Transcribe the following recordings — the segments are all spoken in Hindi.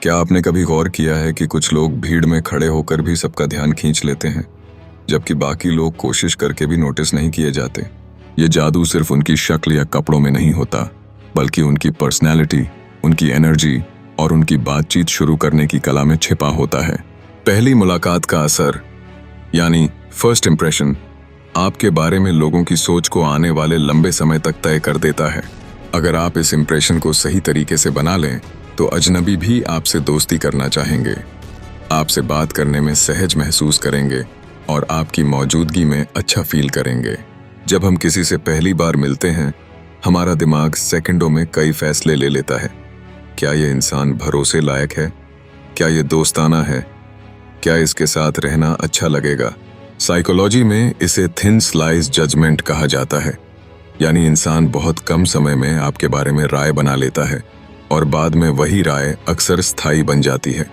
क्या आपने कभी गौर किया है कि कुछ लोग भीड़ में खड़े होकर भी सबका ध्यान खींच लेते हैं, जबकि बाकी लोग कोशिश करके भी नोटिस नहीं किए जाते। ये जादू सिर्फ उनकी शक्ल या कपड़ों में नहीं होता, बल्कि उनकी पर्सनैलिटी, उनकी एनर्जी और उनकी बातचीत शुरू करने की कला में छिपा होता है। पहली मुलाकात का असर यानी फर्स्ट इंप्रेशन आपके बारे में लोगों की सोच को आने वाले लंबे समय तक तय कर देता है। अगर आप इस इंप्रेशन को सही तरीके से बना लें तो अजनबी भी आपसे दोस्ती करना चाहेंगे, आपसे बात करने में सहज महसूस करेंगे और आपकी मौजूदगी में अच्छा फील करेंगे। जब हम किसी से पहली बार मिलते हैं, हमारा दिमाग सेकंडों में कई फैसले ले लेता है। क्या ये इंसान भरोसे लायक है? क्या ये दोस्ताना है? क्या इसके साथ रहना अच्छा लगेगा? साइकोलॉजी में इसे थिन स्लाइस जजमेंट कहा जाता है, यानी इंसान बहुत कम समय में आपके बारे में राय बना लेता है और बाद में वही राय अक्सर स्थायी बन जाती है।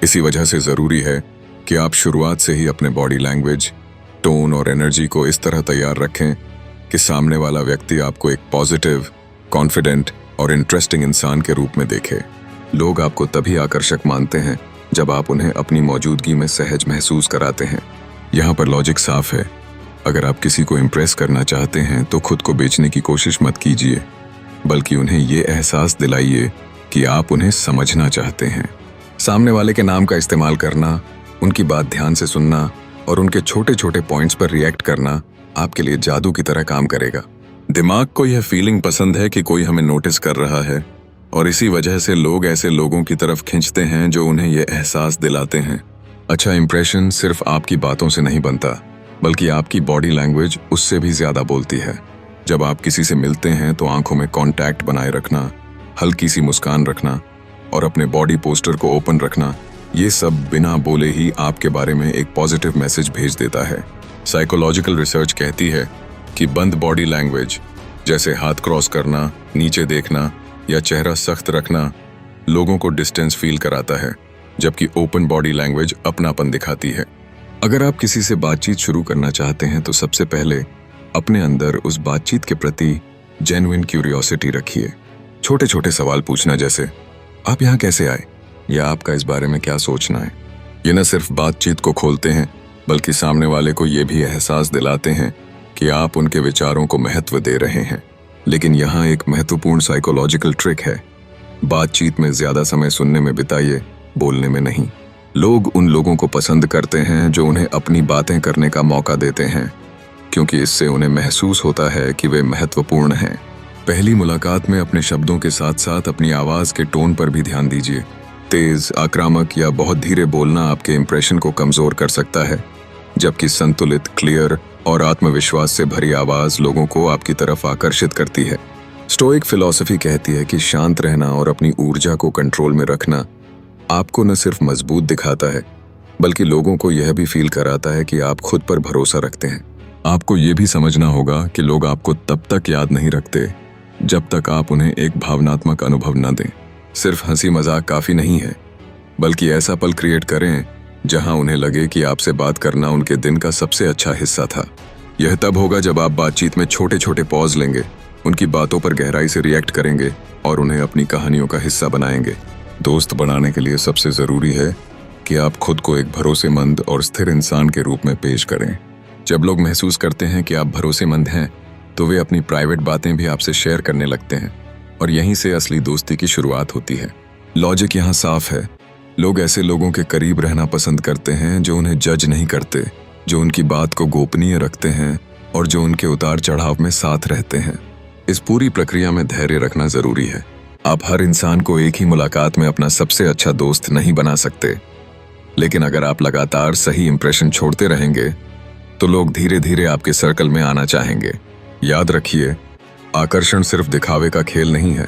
इसी वजह से ज़रूरी है कि आप शुरुआत से ही अपने बॉडी लैंग्वेज, टोन और एनर्जी को इस तरह तैयार रखें कि सामने वाला व्यक्ति आपको एक पॉजिटिव, कॉन्फिडेंट और इंटरेस्टिंग इंसान के रूप में देखे। लोग आपको तभी आकर्षक मानते हैं जब आप उन्हें अपनी मौजूदगी में सहज महसूस कराते हैं। यहाँ पर लॉजिक साफ है, अगर आप किसी को इम्प्रेस करना चाहते हैं तो खुद को बेचने की कोशिश मत कीजिए, बल्कि उन्हें ये एहसास दिलाइए कि आप उन्हें समझना चाहते हैं। सामने वाले के नाम का इस्तेमाल करना, उनकी बात ध्यान से सुनना और उनके छोटे छोटे पॉइंट्स पर रिएक्ट करना आपके लिए जादू की तरह काम करेगा। दिमाग को यह फीलिंग पसंद है कि कोई हमें नोटिस कर रहा है, और इसी वजह से लोग ऐसे लोगों की तरफ खींचते हैं जो उन्हें यह एहसास दिलाते हैं। अच्छा इंप्रेशन सिर्फ आपकी बातों से नहीं बनता, बल्कि आपकी बॉडी लैंग्वेज उससे भी ज्यादा बोलती है। जब आप किसी से मिलते हैं तो आंखों में कांटेक्ट बनाए रखना, हल्की सी मुस्कान रखना और अपने बॉडी पोस्टर को ओपन रखना, ये सब बिना बोले ही आपके बारे में एक पॉजिटिव मैसेज भेज देता है। साइकोलॉजिकल रिसर्च कहती है कि बंद बॉडी लैंग्वेज, जैसे हाथ क्रॉस करना, नीचे देखना या चेहरा सख्त रखना, लोगों को डिस्टेंस फील कराता है, जबकि ओपन बॉडी लैंग्वेज अपनापन दिखाती है। अगर आप किसी से बातचीत शुरू करना चाहते हैं तो सबसे पहले अपने अंदर उस बातचीत के प्रति जेन्युइन क्यूरियोसिटी रखिए। छोटे छोटे सवाल पूछना, जैसे आप यहाँ कैसे आए या आपका इस बारे में क्या सोचना है। ये न सिर्फ बातचीत को खोलते हैं, बल्कि सामने वाले को ये भी एहसास दिलाते हैं कि आप उनके विचारों को महत्व दे रहे हैं। लेकिन यहाँ एक महत्वपूर्ण साइकोलॉजिकल ट्रिक है, बातचीत में ज्यादा समय सुनने में बिताइए, बोलने में नहीं। लोग उन लोगों को पसंद करते हैं जो उन्हें अपनी बातें करने का मौका देते हैं, क्योंकि इससे उन्हें महसूस होता है कि वे महत्वपूर्ण हैं। पहली मुलाकात में अपने शब्दों के साथ साथ अपनी आवाज के टोन पर भी ध्यान दीजिए। तेज, आक्रामक या बहुत धीरे बोलना आपके इंप्रेशन को कमजोर कर सकता है, जबकि संतुलित, क्लियर और आत्मविश्वास से भरी आवाज लोगों को आपकी तरफ आकर्षित करती है। स्टोइक फिलॉसफी कहती है कि शांत रहना और अपनी ऊर्जा को कंट्रोल में रखना आपको न सिर्फ मजबूत दिखाता है, बल्कि लोगों को यह भी फील कराता है कि आप खुद पर भरोसा रखते हैं। आपको यह भी समझना होगा कि लोग आपको तब तक याद नहीं रखते जब तक आप उन्हें एक भावनात्मक अनुभव न दें। सिर्फ हंसी मजाक काफी नहीं है, बल्कि ऐसा पल क्रिएट करें जहां उन्हें लगे कि आपसे बात करना उनके दिन का सबसे अच्छा हिस्सा था। यह तब होगा जब आप बातचीत में छोटे छोटे पॉज लेंगे, उनकी बातों पर गहराई से रिएक्ट करेंगे और उन्हें अपनी कहानियों का हिस्सा बनाएंगे। दोस्त बनाने के लिए सबसे जरूरी है कि आप खुद को एक भरोसेमंद और स्थिर इंसान के रूप में पेश करें। जब लोग महसूस करते हैं कि आप भरोसेमंद हैं, तो वे अपनी प्राइवेट बातें भी आपसे शेयर करने लगते हैं, और यहीं से असली दोस्ती की शुरुआत होती है। लॉजिक यहाँ साफ है, लोग ऐसे लोगों के करीब रहना पसंद करते हैं जो उन्हें जज नहीं करते, जो उनकी बात को गोपनीय रखते हैं और जो उनके उतार चढ़ाव में साथ रहते हैं। इस पूरी प्रक्रिया में धैर्य रखना जरूरी है। आप हर इंसान को एक ही मुलाकात में अपना सबसे अच्छा दोस्त नहीं बना सकते, लेकिन अगर आप लगातार सही इंप्रेशन छोड़ते रहेंगे तो लोग धीरे धीरे आपके सर्कल में आना चाहेंगे। याद रखिए, आकर्षण सिर्फ दिखावे का खेल नहीं है,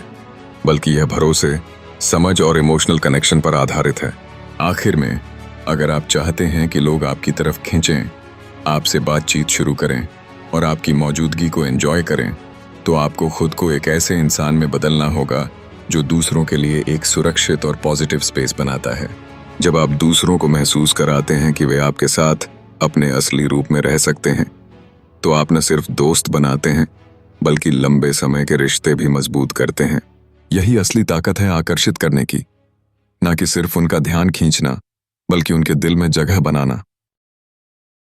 बल्कि यह भरोसे, समझ और इमोशनल कनेक्शन पर आधारित है। आखिर में, अगर आप चाहते हैं कि लोग आपकी तरफ खींचें, आपसे बातचीत शुरू करें और आपकी मौजूदगी को एंजॉय करें, तो आपको खुद को एक ऐसे इंसान में बदलना होगा जो दूसरों के लिए एक सुरक्षित और पॉजिटिव स्पेस बनाता है। जब आप दूसरों को महसूस कराते हैं कि वे आपके साथ अपने असली रूप में रह सकते हैं, तो आप न सिर्फ दोस्त बनाते हैं, बल्कि लंबे समय के रिश्ते भी मजबूत करते हैं। यही असली ताकत है आकर्षित करने की। ना कि सिर्फ उनका ध्यान खींचना, बल्कि उनके दिल में जगह बनाना।